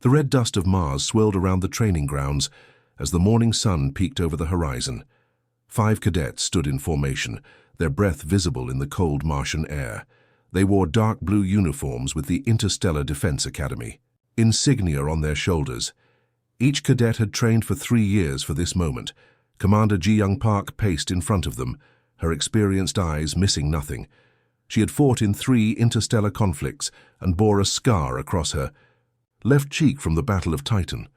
The red dust of Mars swirled around the training grounds as the morning sun peeked over the horizon. 5 cadets stood in formation, their breath visible in the cold Martian air. They wore dark blue uniforms with the Interstellar Defense Academy, insignia on their shoulders. Each cadet had trained for 3 years for this moment. Commander Ji-Young Park paced in front of them, her experienced eyes missing nothing. She had fought in 3 interstellar conflicts and bore a scar across her left cheek from the Battle of Titan.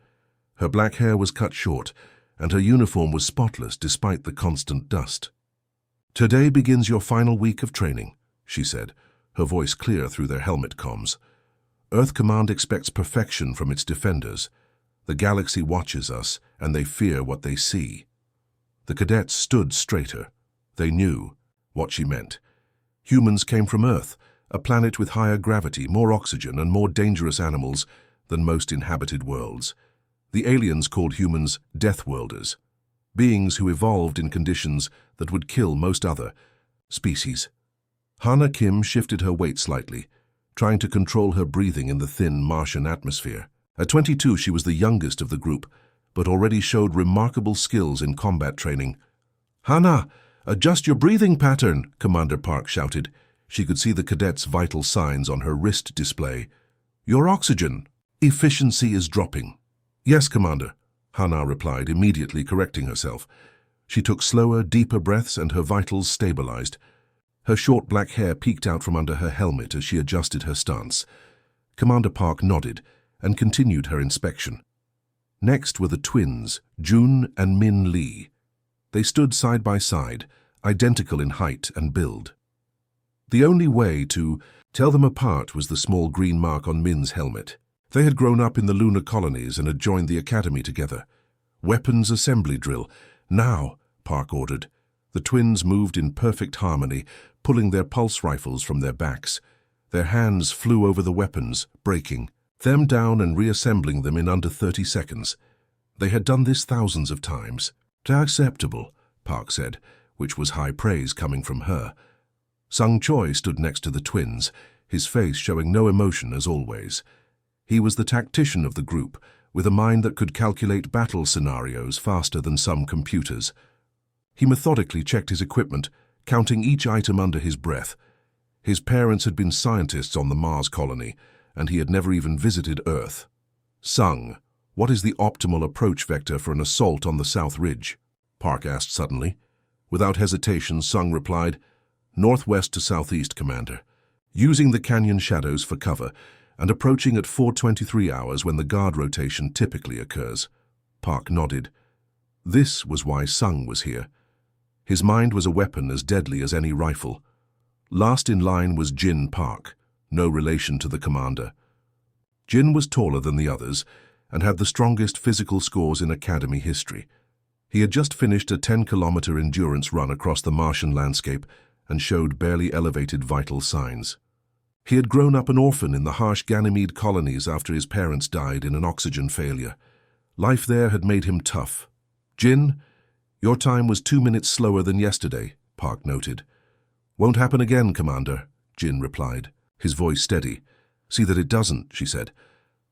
Her black hair was cut short, and her uniform was spotless despite the constant dust. "Today begins your final week of training," she said, her voice clear through their helmet comms. "Earth Command expects perfection from its defenders. The galaxy watches us, and they fear what they see." The cadets stood straighter. They knew what she meant. Humans came from Earth, a planet with higher gravity, more oxygen, and more dangerous animals than most inhabited worlds. The aliens called humans Deathworlders, beings who evolved in conditions that would kill most other species. Hana Kim shifted her weight slightly, trying to control her breathing in the thin Martian atmosphere. At 22, she was the youngest of the group, but already showed remarkable skills in combat training. "Hana, adjust your breathing pattern," Commander Park shouted. She could see the cadet's vital signs on her wrist display. "Your oxygen efficiency is dropping." "Yes, Commander," Hana replied, immediately correcting herself. She took slower, deeper breaths and her vitals stabilized. Her short black hair peeked out from under her helmet as she adjusted her stance. Commander Park nodded and continued her inspection. Next were the twins, Jun and Min Lee. They stood side by side, identical in height and build. The only way to tell them apart was the small green mark on Min's helmet. They had grown up in the lunar colonies and had joined the academy together. "Weapons assembly drill. Now," Park ordered. The twins moved in perfect harmony, pulling their pulse rifles from their backs. Their hands flew over the weapons, breaking them down and reassembling them in under 30 seconds. They had done this thousands of times. "Acceptable," Park said, which was high praise coming from her. Sung Choi stood next to the twins, his face showing no emotion as always. He was the tactician of the group, with a mind that could calculate battle scenarios faster than some computers. He methodically checked his equipment, counting each item under his breath. His parents had been scientists on the Mars colony, and he had never even visited Earth. "Sung, what is the optimal approach vector for an assault on the South Ridge?" Park asked suddenly. Without hesitation, Sung replied, "Northwest to southeast, Commander. Using the canyon shadows for cover, and approaching at 4:23 hours when the guard rotation typically occurs." Park nodded. This was why Sung was here. His mind was a weapon as deadly as any rifle. Last in line was Jin Park, no relation to the commander. Jin was taller than the others and had the strongest physical scores in Academy history. He had just finished a 10-kilometer endurance run across the Martian landscape and showed barely elevated vital signs. He had grown up an orphan in the harsh Ganymede colonies after his parents died in an oxygen failure. Life there had made him tough. "Jin, your time was 2 minutes slower than yesterday," Park noted. "Won't happen again, Commander," Jin replied, his voice steady. "See that it doesn't," she said.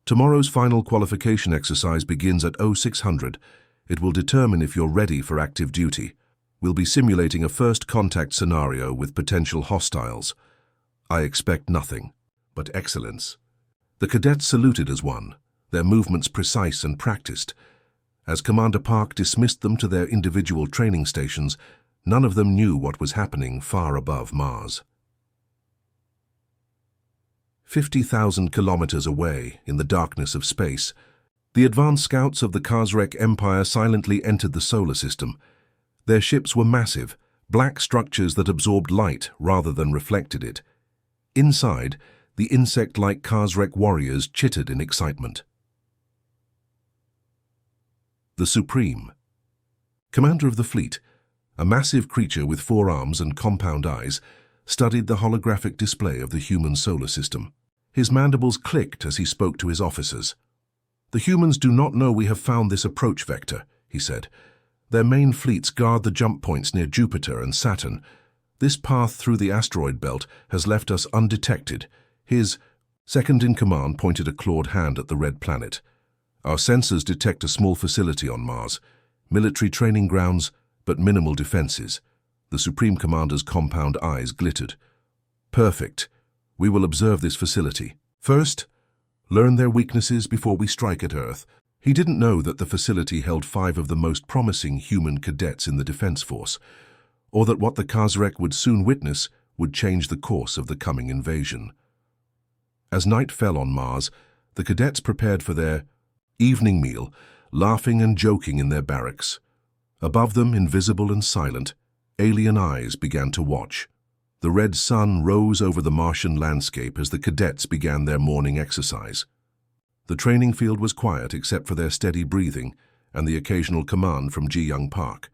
"Tomorrow's final qualification exercise begins at 0600. It will determine if you're ready for active duty. We'll be simulating a first contact scenario with potential hostiles. I expect nothing but excellence." The cadets saluted as one, their movements precise and practiced. As Commander Park dismissed them to their individual training stations, none of them knew what was happening far above Mars. 50,000 kilometers away, in the darkness of space, the advanced scouts of the Khazrek Empire silently entered the solar system. Their ships were massive, black structures that absorbed light rather than reflected it. Inside, the insect-like Khazrek warriors chittered in excitement. The Supreme. Commander of the fleet, a massive creature with 4 arms and compound eyes, studied the holographic display of the human solar system. His mandibles clicked as he spoke to his officers. "The humans do not know we have found this approach vector," he said. "Their main fleets guard the jump points near Jupiter and Saturn. This path through the asteroid belt has left us undetected. His Second-in-command pointed a clawed hand at the red planet. Our sensors detect a small facility on Mars. Military training grounds, but minimal defenses. The Supreme Commander's compound eyes glittered. Perfect. We will observe this facility. First, learn their weaknesses before we strike at Earth. He didn't know that the facility held 5 of the most promising human cadets in the Defense Force, or that what the Khazrek would soon witness would change the course of the coming invasion. As night fell on Mars, the cadets prepared for their evening meal, laughing and joking in their barracks. Above them, invisible and silent, alien eyes began to watch. The red sun rose over the Martian landscape as the cadets began their morning exercise. The training field was quiet except for their steady breathing and the occasional command from Ji-Young Park.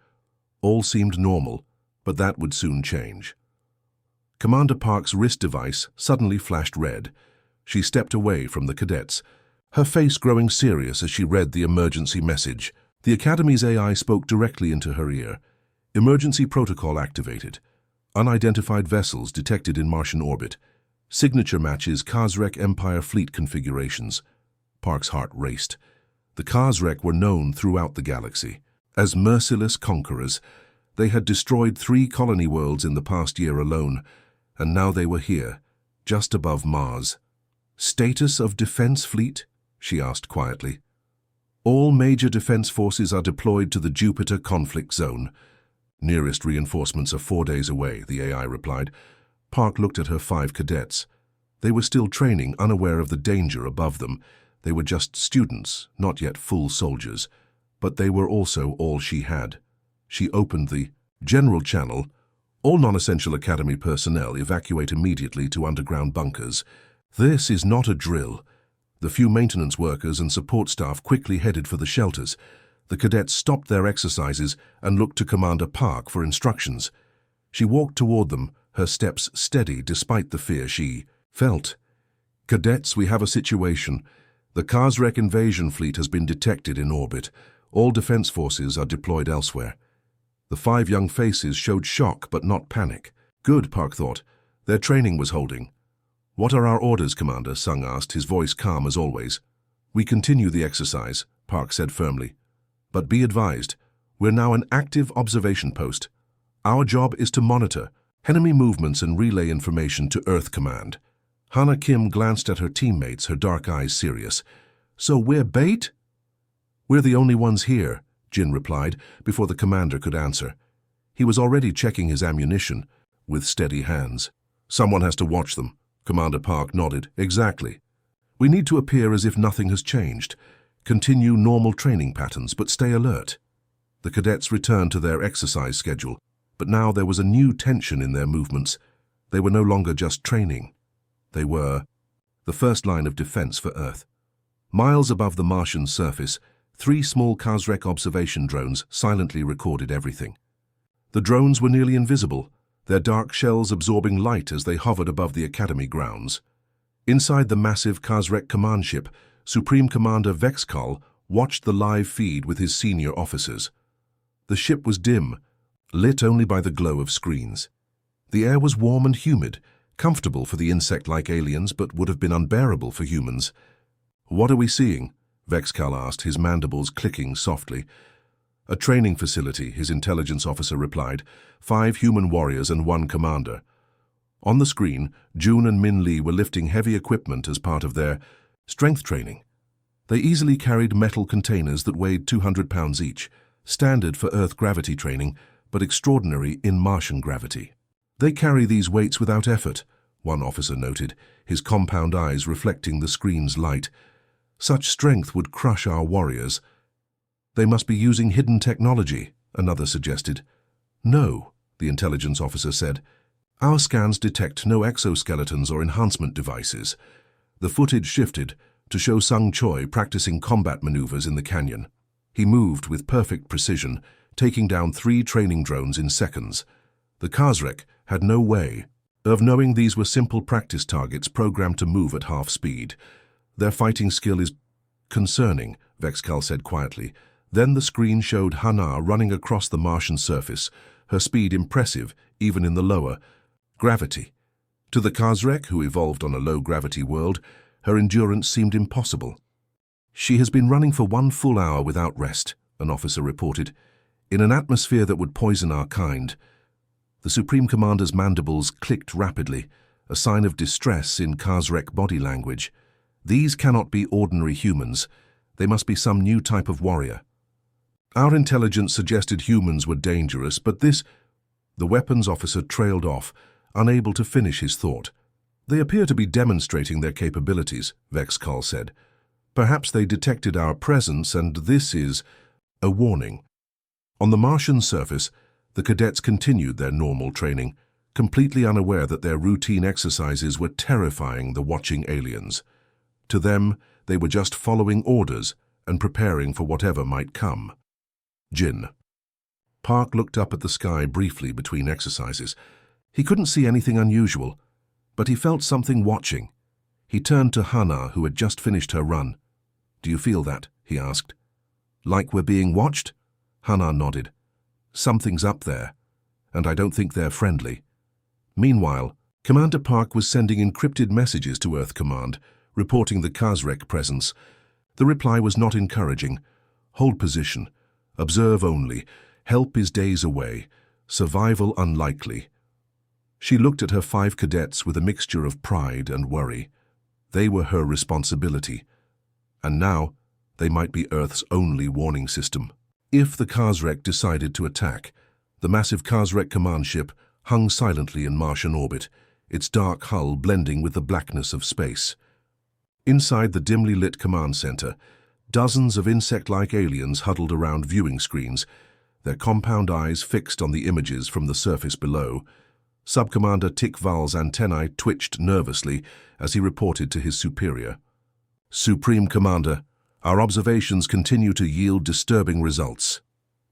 All seemed normal, but that would soon change. Commander Park's wrist device suddenly flashed red. She stepped away from the cadets, her face growing serious as she read the emergency message. The Academy's AI spoke directly into her ear. Emergency protocol activated. Unidentified vessels detected in Martian orbit. Signature matches Khazrek Empire fleet configurations. Park's heart raced. The Khazrek were known throughout the galaxy as merciless conquerors. They had destroyed 3 colony worlds in the past year alone, and now they were here, just above Mars. Status of defense fleet? She asked quietly. All major defense forces are deployed to the Jupiter conflict zone. Nearest reinforcements are 4 days away, the AI replied. Park looked at her 5 cadets. They were still training, unaware of the danger above them. They were just students, not yet full soldiers. But they were also all she had. She opened the general channel. All non-essential Academy personnel evacuate immediately to underground bunkers. This is not a drill. The few maintenance workers and support staff quickly headed for the shelters. The cadets stopped their exercises and looked to Commander Park for instructions. She walked toward them, her steps steady despite the fear she felt. Cadets, we have a situation. The Khazrek invasion fleet has been detected in orbit. All defense forces are deployed elsewhere. The 5 young faces showed shock but not panic. Good, Park thought. Their training was holding. What are our orders, Commander? Sung asked, his voice calm as always. We continue the exercise, Park said firmly. But be advised, we're now an active observation post. Our job is to monitor enemy movements and relay information to Earth Command. Hana Kim glanced at her teammates, her dark eyes serious. So we're bait? We're the only ones here, Jin replied, before the commander could answer. He was already checking his ammunition, with steady hands. Someone has to watch them. Commander Park nodded. Exactly. We need to appear as if nothing has changed. Continue normal training patterns, but stay alert. The cadets returned to their exercise schedule, but now there was a new tension in their movements. They were no longer just training. They were the first line of defense for Earth. Miles above the Martian surface, 3 small Khazrek observation drones silently recorded everything. The drones were nearly invisible, their dark shells absorbing light as they hovered above the Academy grounds. Inside the massive Khazrek command ship, Supreme Commander Vexkal watched the live feed with his senior officers. The ship was dim, lit only by the glow of screens. The air was warm and humid, comfortable for the insect-like aliens, but would have been unbearable for humans. What are we seeing? Vexkal asked, his mandibles clicking softly. A training facility, his intelligence officer replied. 5 human warriors and 1 commander. On the screen, June and Min Lee were lifting heavy equipment as part of their strength training. They easily carried metal containers that weighed 200 pounds each, standard for Earth gravity training, but extraordinary in Martian gravity. They carry these weights without effort, one officer noted, his compound eyes reflecting the screen's light. Such strength would crush our warriors. They must be using hidden technology, another suggested. No, the intelligence officer said. Our scans detect no exoskeletons or enhancement devices. The footage shifted to show Sung Choi practicing combat maneuvers in the canyon. He moved with perfect precision, taking down 3 training drones in seconds. The Khazrek had no way of knowing these were simple practice targets programmed to move at half speed. Their fighting skill is concerning, Vexkal said quietly. Then the screen showed Hana running across the Martian surface, her speed impressive even in the lower gravity. To the Khazrek, who evolved on a low-gravity world, Her endurance seemed impossible. "She has been running for 1 full hour without rest," an officer reported, "in an atmosphere that would poison our kind." The Supreme Commander's mandibles clicked rapidly, a sign of distress in Khazrek body language. "These cannot be ordinary humans. They must be some new type of warrior. Our intelligence suggested humans were dangerous, but this—" The weapons officer trailed off, unable to finish his thought. "They appear to be demonstrating their capabilities," Vexkal said. "Perhaps they detected our presence, and this is a warning." On the Martian surface, the cadets continued their normal training, completely unaware that their routine exercises were terrifying the watching aliens. To them, they were just following orders and preparing for whatever might come. Jin. Park looked up at the sky briefly between exercises. He couldn't see anything unusual, but he felt something watching. He turned to Hana, who had just finished her run. "Do you feel that?" he asked. "Like we're being watched?" Hana nodded. "Something's up there, and I don't think they're friendly." Meanwhile, Commander Park was sending encrypted messages to Earth Command, reporting the Khazrek presence. The reply was not encouraging. "Hold position. Observe only. Help is days away. Survival unlikely." She looked at her 5 cadets with a mixture of pride and worry. They were her responsibility. And now, they might be Earth's only warning system. If the Khazrek decided to attack, the massive Khazrek command ship hung silently in Martian orbit, its dark hull blending with the blackness of space. Inside the dimly lit command center, dozens of insect-like aliens huddled around viewing screens, their compound eyes fixed on the images from the surface below. Subcommander Tikval's antennae twitched nervously as he reported to his superior. "Supreme Commander, our observations continue to yield disturbing results."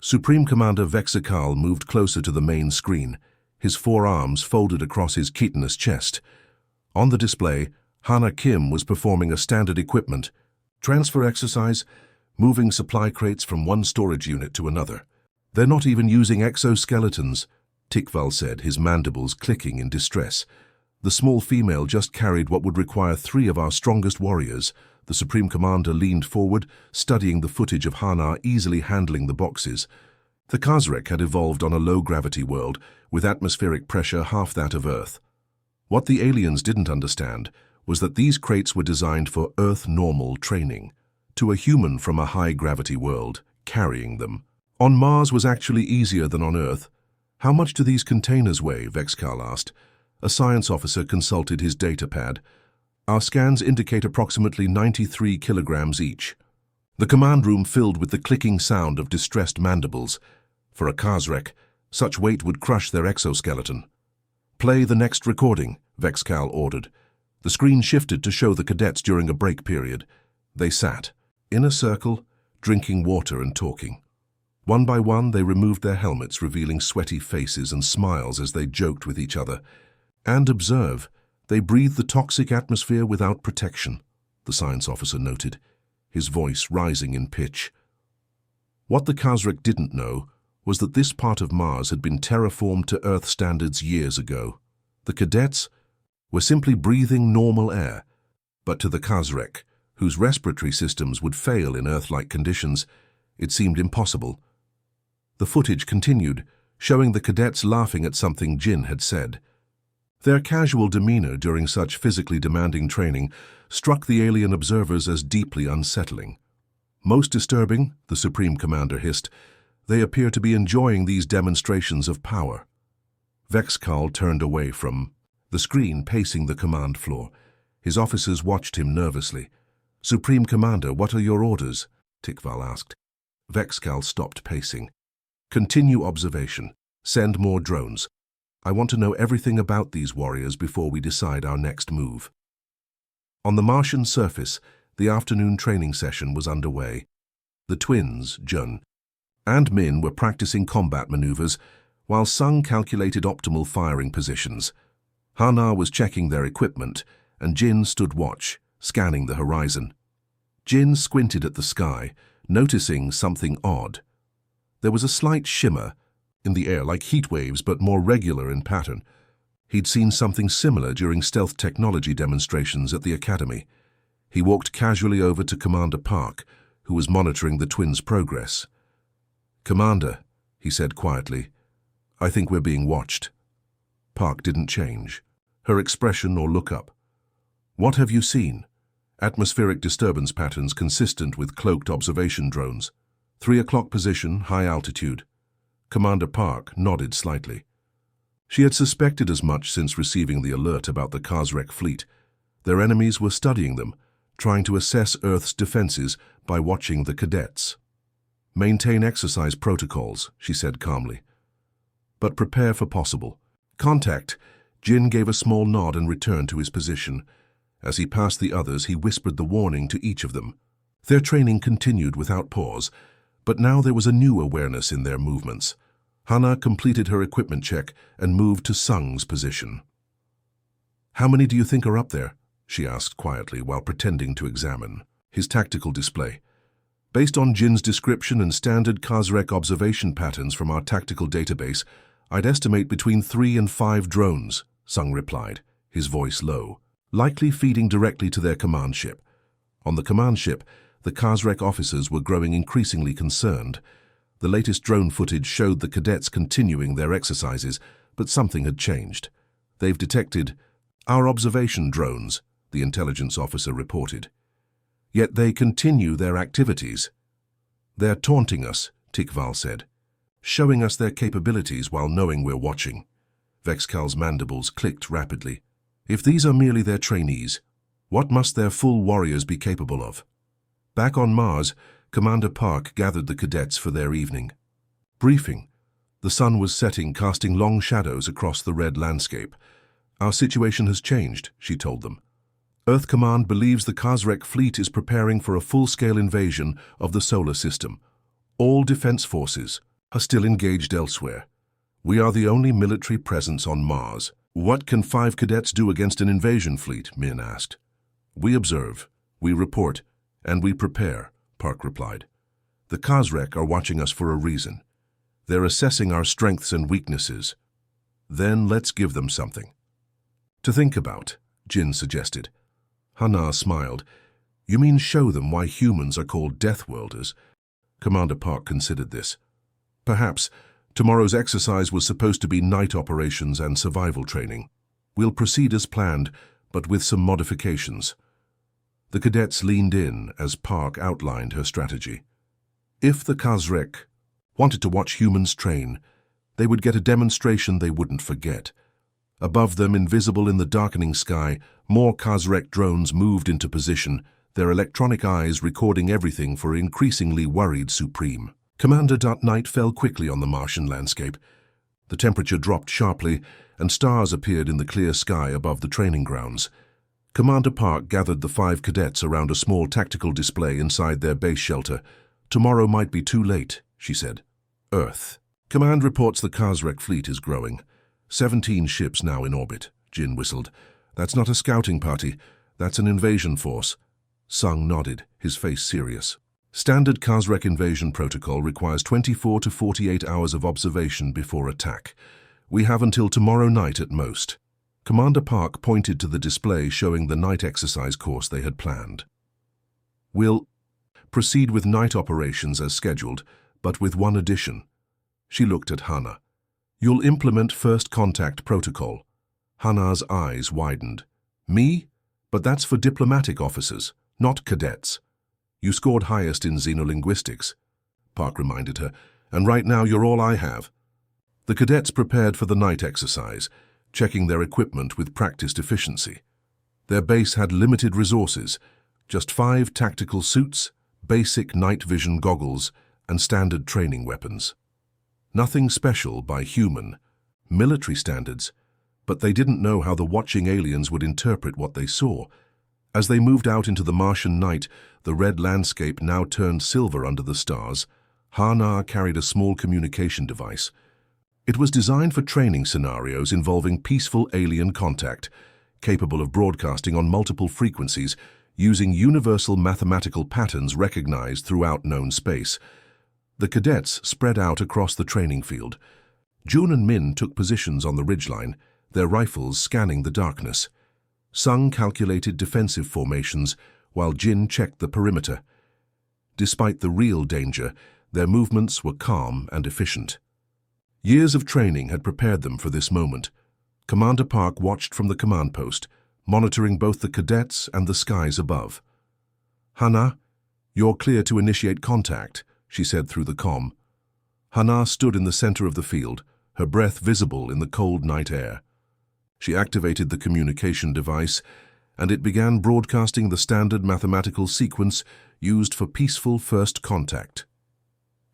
Supreme Commander Vexakal moved closer to the main screen, his 4 arms folded across his chitinous chest. On the display, Hana Kim was performing a standard equipment transfer exercise, moving supply crates from one storage unit to another. "They're not even using exoskeletons," Tikval said, his mandibles clicking in distress. "The small female just carried what would require 3 of our strongest warriors." The Supreme Commander leaned forward, studying the footage of Hana easily handling the boxes. The Khazrek had evolved on a low-gravity world, with atmospheric pressure half that of Earth. What the aliens didn't understand was that these crates were designed for Earth-normal training, to a human from a high-gravity world, carrying them. On Mars was actually easier than on Earth. "How much do these containers weigh?" Vexkal asked. A science officer consulted his datapad. "Our scans indicate approximately 93 kilograms each." The command room filled with the clicking sound of distressed mandibles. For a Khazrek, such weight would crush their exoskeleton. "Play the next recording," Vexkal ordered. The screen shifted to show the cadets during a break period. They sat, in a circle, drinking water and talking. One by one, they removed their helmets, revealing sweaty faces and smiles as they joked with each other. "And observe, they breathe the toxic atmosphere without protection," the science officer noted, his voice rising in pitch. What the Khazrek didn't know was that this part of Mars had been terraformed to Earth standards years ago. The cadets were simply breathing normal air, but to the Khazrek, whose respiratory systems would fail in Earth-like conditions, it seemed impossible. The footage continued, showing the cadets laughing at something Jin had said. Their casual demeanor during such physically demanding training struck the alien observers as deeply unsettling. "Most disturbing," the Supreme Commander hissed, "they appear to be enjoying these demonstrations of power." Vexkal turned away from the screen, pacing the command floor. His officers watched him nervously. "Supreme Commander, what are your orders?" Tikval asked. Vexkal stopped pacing. "Continue observation. Send more drones. I want to know everything about these warriors before we decide our next move." On the Martian surface, the afternoon training session was underway. The twins, Jun and Min, were practicing combat maneuvers, while Sung calculated optimal firing positions. Hana was checking their equipment, and Jin stood watch, scanning the horizon. Jin squinted at the sky, noticing something odd. There was a slight shimmer in the air, like heat waves, but more regular in pattern. He'd seen something similar during stealth technology demonstrations at the academy. He walked casually over to Commander Park, who was monitoring the twins' progress. "Commander," he said quietly, "I think we're being watched." Park didn't change, her expression or look up. "What have you seen?" "Atmospheric disturbance patterns consistent with cloaked observation drones. 3 o'clock position, high altitude." Commander Park nodded slightly. She had suspected as much since receiving the alert about the Kazrek fleet. Their enemies were studying them, trying to assess Earth's defenses by watching the cadets. "Maintain exercise protocols," she said calmly. "But prepare for possible contact." Jin gave a small nod and returned to his position. As he passed the others, he whispered the warning to each of them. Their training continued without pause, but now there was a new awareness in their movements. Hana completed her equipment check and moved to Sung's position. "How many do you think are up there?" she asked quietly while pretending to examine his tactical display. "Based on Jin's description and standard Kazrek observation patterns from our tactical database, I'd estimate between 3 and 5 drones," Sung replied, his voice low, likely feeding directly to their command ship. On the command ship, the Kazrek officers were growing increasingly concerned. The latest drone footage showed the cadets continuing their exercises, but something had changed. "They've detected our observation drones," the intelligence officer reported. "Yet they continue their activities." "They're taunting us," Tikval said, "showing us their capabilities while knowing we're watching." Vexcal's mandibles clicked rapidly. If these are merely their trainees, what must their full warriors be capable of? Back on Mars, Commander Park gathered the cadets for their evening briefing. The sun was setting, casting long shadows across the red landscape. "Our situation has changed," she told them. "Earth Command believes the Kazrek fleet is preparing for a full-scale invasion of the solar system. All defense forces are still engaged elsewhere. We are the only military presence on Mars." "What can 5 cadets do against an invasion fleet?" Min asked. "We observe, we report, and we prepare," Park replied. "The Kazrek are watching us for a reason. They're assessing our strengths and weaknesses. Then let's give them something to think about," Jin suggested. Hana smiled. "You mean show them why humans are called Deathworlders?" Commander Park considered this. "Perhaps. Tomorrow's exercise was supposed to be night operations and survival training. We'll proceed as planned, but with some modifications." The cadets leaned in as Park outlined her strategy. If the Kazrek wanted to watch humans train, they would get a demonstration they wouldn't forget. Above them, invisible in the darkening sky, more Kazrek drones moved into position, their electronic eyes recording everything for increasingly worried Supreme. Commander Night fell quickly on the Martian landscape. The temperature dropped sharply, and stars appeared in the clear sky above the training grounds. Commander Park gathered the 5 cadets around a small tactical display inside their base shelter. "Tomorrow might be too late," she said. "Earth. Command reports the Kazrek fleet is growing. 17 ships now in orbit," Jin whistled. "That's not a scouting party. That's an invasion force." Sung nodded, his face serious. "Standard Kazrek invasion protocol requires 24 to 48 hours of observation before attack. We have until tomorrow night at most." Commander Park pointed to the display showing the night exercise course they had planned. "We'll proceed with night operations as scheduled, but with one addition." She looked at Hana. "You'll implement first contact protocol." Hana's eyes widened. "Me? But that's for diplomatic officers, not cadets." "You scored highest in xenolinguistics," Park reminded her, "and right now you're all I have." The cadets prepared for the night exercise, checking their equipment with practiced efficiency. Their base had limited resources, just 5 tactical suits, basic night vision goggles, and standard training weapons. Nothing special by human, military standards, but they didn't know how the watching aliens would interpret what they saw. As they moved out into the Martian night, the red landscape now turned silver under the stars. Hana carried a small communication device. It was designed for training scenarios involving peaceful alien contact, capable of broadcasting on multiple frequencies using universal mathematical patterns recognized throughout known space. The cadets spread out across the training field. Jun and Min took positions on the ridgeline, their rifles scanning the darkness. Sung calculated defensive formations, while Jin checked the perimeter. Despite the real danger, their movements were calm and efficient. Years of training had prepared them for this moment. Commander Park watched from the command post, monitoring both the cadets and the skies above. "Hana, you're clear to initiate contact," she said through the comm. Hana stood in the center of the field, her breath visible in the cold night air. She activated the communication device, and it began broadcasting the standard mathematical sequence used for peaceful first contact.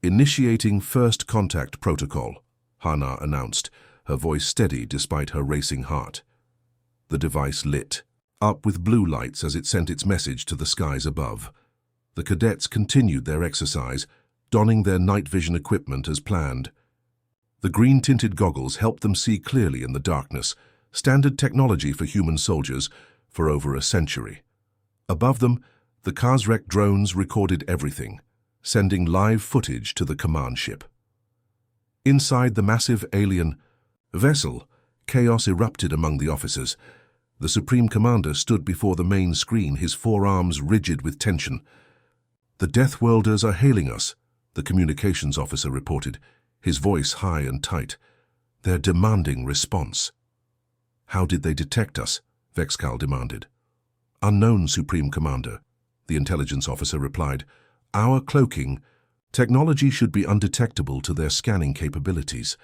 "Initiating first contact protocol," Hana announced, her voice steady despite her racing heart. The device lit up with blue lights as it sent its message to the skies above. The cadets continued their exercise, donning their night vision equipment as planned. The green-tinted goggles helped them see clearly in the darkness, standard technology for human soldiers for over a century. Above them, the Kazrek drones recorded everything, sending live footage to the command ship. Inside the massive alien vessel, chaos erupted among the officers. The Supreme Commander stood before the main screen, his forearms rigid with tension. "The Deathworlders are hailing us," the communications officer reported, his voice high and tight. "They're demanding response." "How did they detect us?" Vexcal demanded. "Unknown, Supreme Commander," the intelligence officer replied. "Our cloaking technology should be undetectable to their scanning capabilities."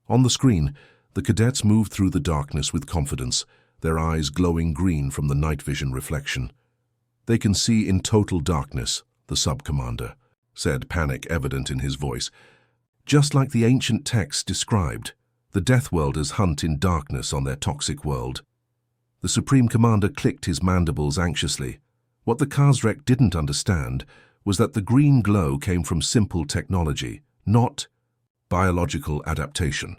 On the screen, the cadets moved through the darkness with confidence, their eyes glowing green from the night vision reflection. "They can see in total darkness," the sub-commander said, panic evident in his voice. "Just like the ancient texts described, the Deathworlders hunt in darkness on their toxic world." The Supreme Commander clicked his mandibles anxiously. What the Kazrek didn't understand was that the green glow came from simple technology, not biological adaptation.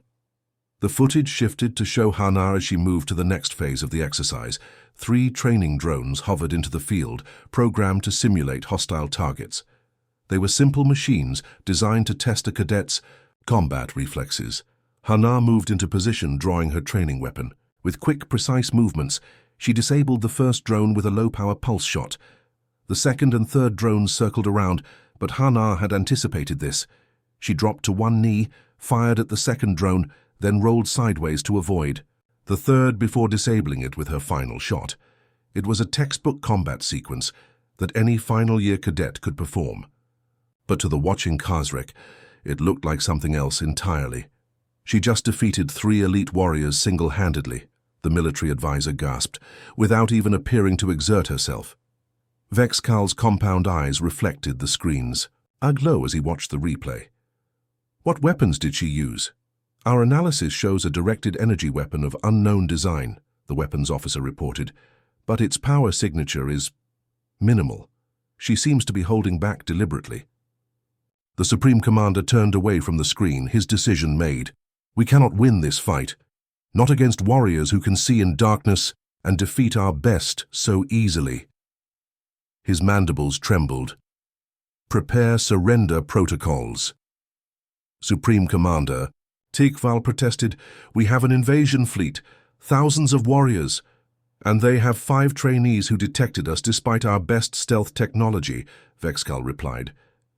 The footage shifted to show Hana as she moved to the next phase of the exercise. 3 training drones hovered into the field, programmed to simulate hostile targets. They were simple machines designed to test a cadet's combat reflexes. Hana moved into position, drawing her training weapon. With quick, precise movements, she disabled the first drone with a low-power pulse shot. The second and third drones circled around, but Hana had anticipated this. She dropped to one knee, fired at the second drone, then rolled sideways to avoid the third before disabling it with her final shot. It was a textbook combat sequence that any final-year cadet could perform. But to the watching Kazrek, it looked like something else entirely. "She just defeated 3 elite warriors single-handedly," the military advisor gasped, without even appearing to exert herself. Vexcal's compound eyes reflected the screens, aglow as he watched the replay. "What weapons did she use?" "Our analysis shows a directed energy weapon of unknown design," the weapons officer reported, "but its power signature is minimal. She seems to be holding back deliberately." The Supreme Commander turned away from the screen, his decision made. "We cannot win this fight. Not against warriors who can see in darkness and defeat our best so easily." His mandibles trembled. "Prepare surrender protocols." "Supreme Commander," Tikval protested, "we have an invasion fleet, thousands of warriors, and they have 5 trainees who detected us despite our best stealth technology," Vexcal replied.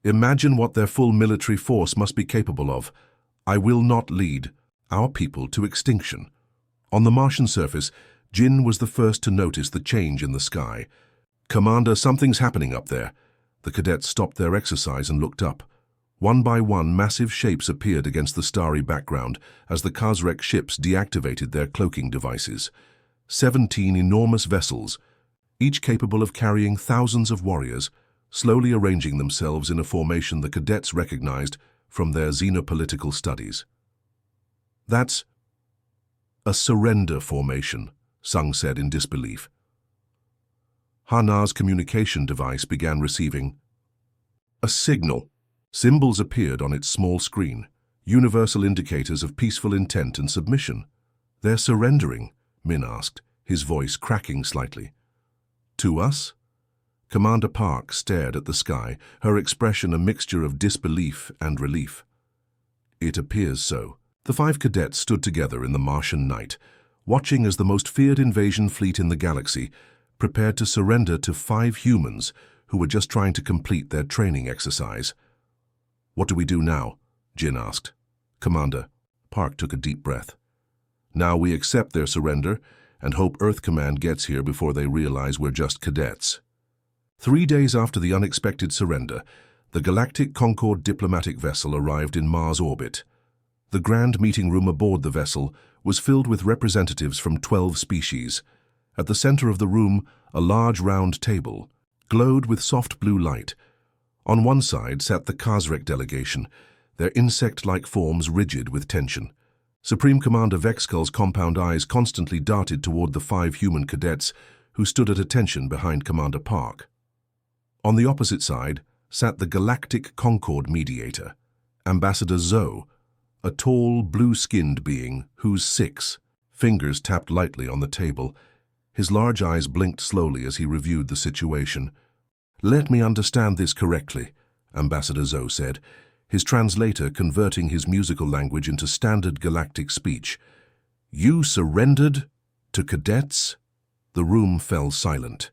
"Imagine what their full military force must be capable of. I will not lead our people to extinction." On the Martian surface, Jin was the first to notice the change in the sky. "Commander, something's happening up there." The cadets stopped their exercise and looked up. One by one, massive shapes appeared against the starry background as the Kazrek ships deactivated their cloaking devices. 17 enormous vessels, each capable of carrying thousands of warriors, slowly arranging themselves in a formation the cadets recognized from their xenopolitical studies. "That's a surrender formation," Sung said in disbelief. Hana's communication device began receiving a signal. Symbols appeared on its small screen, universal indicators of peaceful intent and submission. "They're surrendering," Min asked, his voice cracking slightly. "To us?" Commander Park stared at the sky, her expression a mixture of disbelief and relief. "It appears so." The 5 cadets stood together in the Martian night, watching as the most feared invasion fleet in the galaxy prepared to surrender to 5 humans who were just trying to complete their training exercise. "What do we do now?" Jin asked. "Commander," Park took a deep breath. "Now we accept their surrender and hope Earth Command gets here before they realize we're just cadets." 3 days after the unexpected surrender, the Galactic Concorde diplomatic vessel arrived in Mars orbit. The grand meeting room aboard the vessel was filled with representatives from 12 species. At the center of the room, a large round table glowed with soft blue light. On one side sat the Khazrek delegation, their insect-like forms rigid with tension. Supreme Commander Vexkull's compound eyes constantly darted toward the 5 human cadets who stood at attention behind Commander Park. On the opposite side sat the Galactic Concorde mediator, Ambassador Zoe, a tall, blue-skinned being whose 6 fingers tapped lightly on the table. His large eyes blinked slowly as he reviewed the situation. "Let me understand this correctly," Ambassador Zoe said, his translator converting his musical language into standard galactic speech. "You surrendered to cadets?" The room fell silent.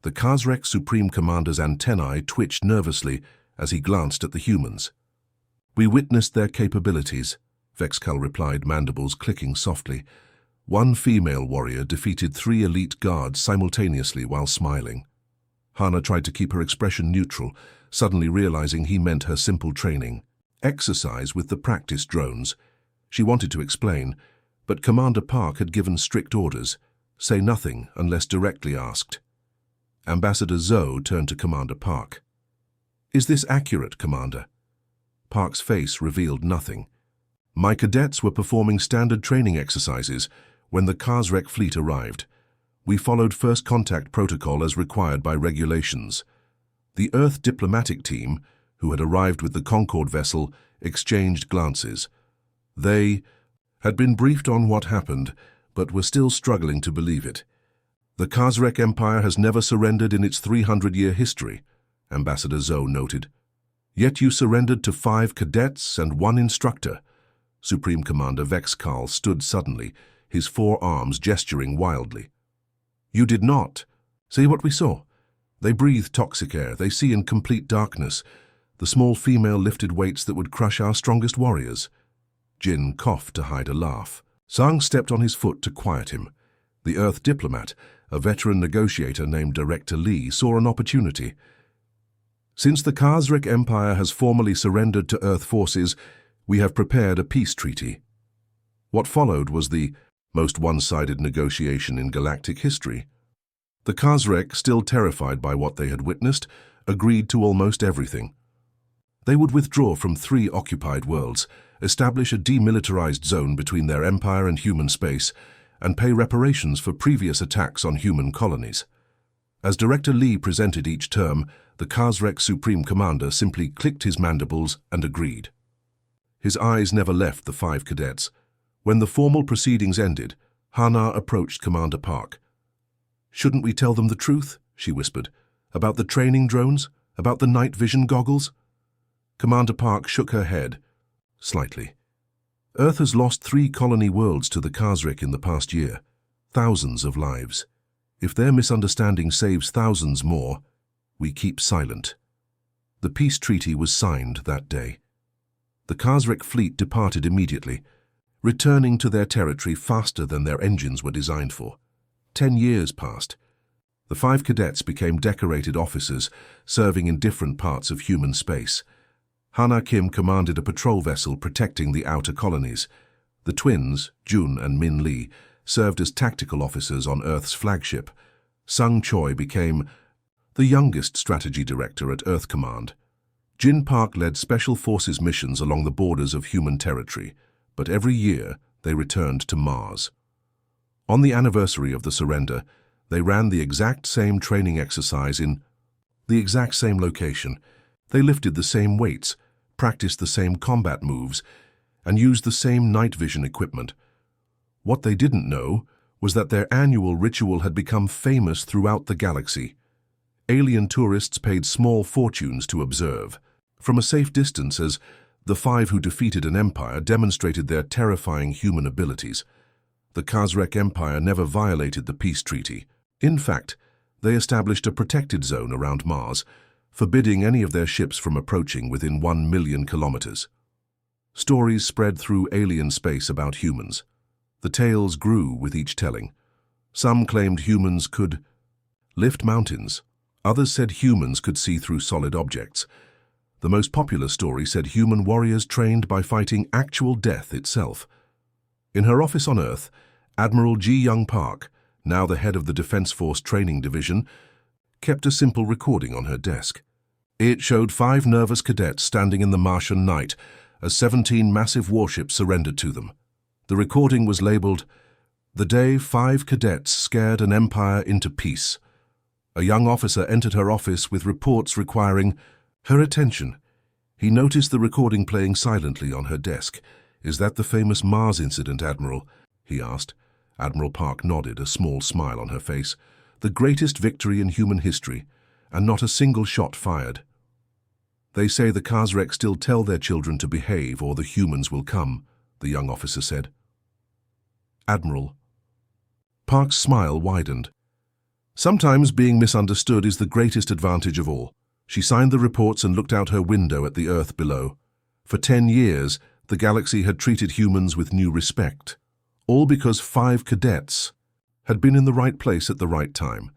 The Khazrek Supreme Commander's antennae twitched nervously as he glanced at the humans. "We witnessed their capabilities," Vexkull replied, mandibles clicking softly. "One female warrior defeated 3 elite guards simultaneously while smiling." Hana tried to keep her expression neutral, suddenly realizing he meant her simple training. Exercise with the practice drones. She wanted to explain, but Commander Park had given strict orders. Say nothing unless directly asked. Ambassador Zoe turned to Commander Park. "Is this accurate, Commander?" Park's face revealed nothing. "My cadets were performing standard training exercises when the Khazrek fleet arrived. We followed first contact protocol as required by regulations." The Earth diplomatic team, who had arrived with the Concorde vessel, exchanged glances. They had been briefed on what happened, but were still struggling to believe it. "The Khazrek Empire has never surrendered in its 300-year history," Ambassador Zoe noted. "Yet you surrendered to 5 cadets and 1 instructor." Supreme Commander Vexkull stood suddenly, his 4 arms gesturing wildly. "You did not. See what we saw. They breathe toxic air. They see in complete darkness. The small female lifted weights that would crush our strongest warriors." Jin coughed to hide a laugh. Zhang stepped on his foot to quiet him. The Earth diplomat, a veteran negotiator named Director Lee, saw an opportunity. "Since the Khazrek Empire has formally surrendered to Earth forces, we have prepared a peace treaty." What followed was the most one-sided negotiation in galactic history. The Khazrek, still terrified by what they had witnessed, agreed to almost everything. They would withdraw from 3 occupied worlds, establish a demilitarized zone between their empire and human space, and pay reparations for previous attacks on human colonies. As Director Lee presented each term, the Khazrek Supreme Commander simply clicked his mandibles and agreed. His eyes never left the 5 cadets. When the formal proceedings ended, Hana approached Commander Park. "Shouldn't we tell them the truth?" she whispered. "About the training drones? About the night vision goggles?" Commander Park shook her head, slightly. "Earth has lost 3 colony worlds to the Khazrek in the past year. Thousands of lives. If their misunderstanding saves thousands more, we keep silent." The peace treaty was signed that day. The Khazrek fleet departed immediately, returning to their territory faster than their engines were designed for. 10 years passed. The 5 cadets became decorated officers, serving in different parts of human space. Hana Kim commanded a patrol vessel protecting the outer colonies. The twins, Jun and Min Lee, served as tactical officers on Earth's flagship. Sung Choi became the youngest strategy director at Earth Command. Jin Park led Special Forces missions along the borders of human territory, but every year they returned to Mars. On the anniversary of the surrender, they ran the exact same training exercise in the exact same location. They lifted the same weights, practiced the same combat moves, and used the same night vision equipment. What they didn't know was that their annual ritual had become famous throughout the galaxy. Alien tourists paid small fortunes to observe. From a safe distance, as the 5 who defeated an empire demonstrated their terrifying human abilities. The Khazrek Empire never violated the peace treaty. In fact, They established a protected zone around Mars, forbidding any of their ships from approaching within 1 million kilometers. Stories spread through alien space about humans. The tales grew with each telling. Some claimed humans could lift mountains. Others said humans could see through solid objects. The most popular story said human warriors trained by fighting actual death itself. In her office on Earth, Admiral Ji Young Park, now the head of the Defense Force Training Division, kept a simple recording on her desk. It showed 5 nervous cadets standing in the Martian night as 17 massive warships surrendered to them. The recording was labeled, "The day 5 cadets scared an empire into peace." A young officer entered her office with reports requiring her attention. He noticed the recording playing silently on her desk. "Is that the famous Mars incident, Admiral?" he asked. Admiral Park nodded, a small smile on her face. "The greatest victory in human history, and not a single shot fired. They say the Khazrek still tell their children to behave or the humans will come," the young officer said. "Admiral." Park's smile widened. "Sometimes being misunderstood is the greatest advantage of all." She signed the reports and looked out her window at the Earth below. For 10 years, the galaxy had treated humans with new respect. All because 5 cadets had been in the right place at the right time,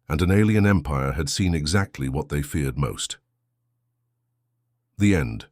and an alien empire had seen exactly what they feared most. The end.